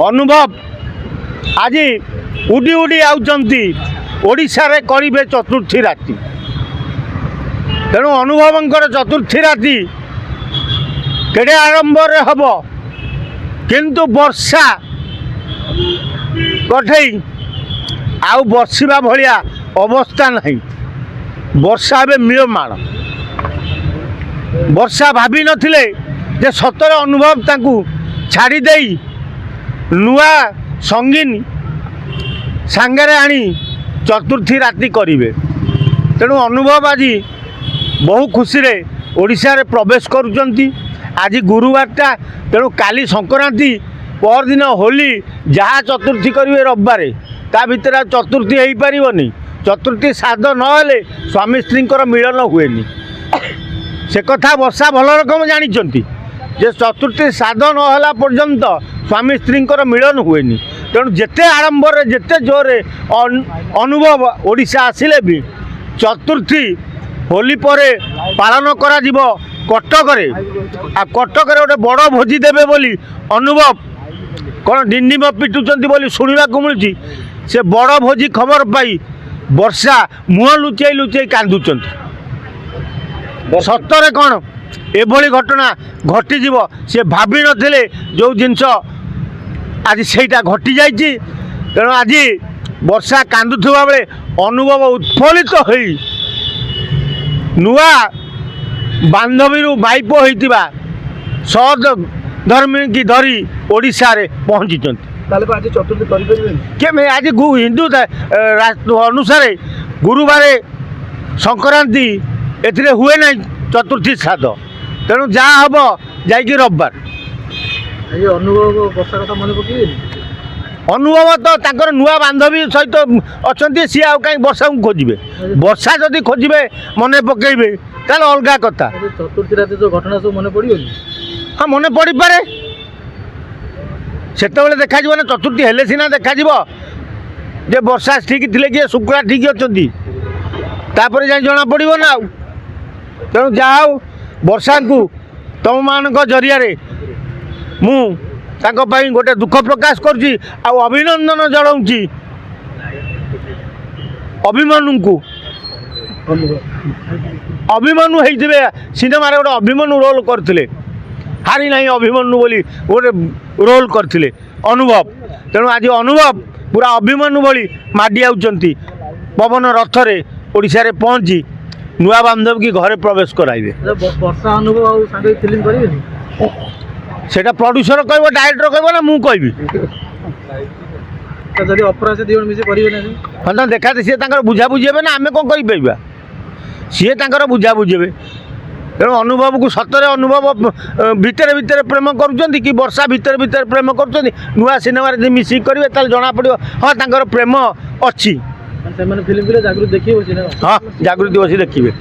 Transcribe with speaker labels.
Speaker 1: अनुभव आज उड़ी उड़ी आउशार करेंगे चतुर्थी राति तेणु अनुभवंकर चतुर्थी राति केड़े आरंभ हम किंतु वर्षा कठे आउ बसवा भाया अवस्था नहीं वर्षा ए मिलमाण वर्षा भाभी नथिले जे सतर अनुभव ताकू छाड़ी दे नुआ संगीन सांगरे आनी चतुर्थी राति करिवे तेणु अनुभव आज बहु खुशी रे ओडिशा रे प्रवेश करुचंती आज गुरुवारटा तेणु काली संक्रांति परदिन होली जहाँ चतुर्थी करेंगे रविवार ता भीतर चतुर्थी हो पारनी चतुर्थी साध नहेले स्वामी स्त्री मिलन हुए से कथा वर्षा भल रकम जानते जे चतुर्थी साध नहला पर्यंत स्वामी स्त्री मिलन हुए तेणु जिते आरंभ जिते जोरे अनुभव ओडिशा आसिले भी चतुर्थी होली पर पालन करा जीवो कटक कटक गोटे बड़ भोजी देवे बोली अनुभव कौन डिंडिम पिटुंट बोली शुणा मिलूँ से बड़ भोजी खबर पाई वर्षा मुह लुचाई लुचाई कांदुंट सतरे कौन एभली घटना घटीज सी भावी नथिले जो जिनस आज सेटा घटी जाइए तेणु आज वर्षा कांदुवा बेले अनुभव उत्फुल्लित हो नुआ बांधवी बाइप होता सद धर्मी की धरी ओडिशा रे पहुँची केमे आज हिंदू अनुसार गुरुवार संक्रांति ए हुए ना चतुर्थी श्राद्ध तेणु जहाँ हम जा रविवार अनुभव तो ताकर नुआ बांधवी सहित अच्छा सी आउ कहीं वर्षा को खोजे वर्षा जदि खोजे मन पकड़े ताल अलग कथा
Speaker 2: चतुर्थी रात जो घटना सब मन पड़े
Speaker 1: हाँ मन पड़ पारे से देखा ना चतुर्थी हेले सीना देखा जे वर्षा ठीक थे कि शुक्ला ठीक अच्छा जाए जना पड़ो ना तेणु जहाँ वर्षा को तुम मान जरिया मु गोटे दुख प्रकाश करुँची अभिनंदन जनाऊँगी अभिमन्यु को अभिमन्यु होते सिनेमा गोटे अभिमन्यु रोल करते हारी ना अभिमन्यु बोली गोटे रोल करते अनुभव तेणु आज अनुभव पूरा अभिमन्यु भली माडी आउचंती पवन रथरे ओडिशा रे पहुँची नुआ बांधव की घरे प्रवेश कराइबे
Speaker 2: वर्षा अनुभव आउ संगे फिल्म करिबे
Speaker 1: सेटा प्रोड्यूसर कहबो डायरेक्टर कहबो ना मु कहबी
Speaker 2: तो जदि अपराध दिवन मिसे करिबे ना
Speaker 1: हन देखा सी तांकर बुझा बुझेबे ना आमे कोन करि पाइबा सी तांकर बुझा बुझेबे तेणु अनुभव को सतरे अनुभव भितर भितर प्रेम करुँच कि वर्षा भितर भितर प्रेम कर नुआ सिनेमा मिसिक करेंगे ताल जना पड़ो हाँ तांकर प्रेम अच्छी
Speaker 2: फिल्म जागृति देखिए
Speaker 1: हाँ जागृति बसी देखिए।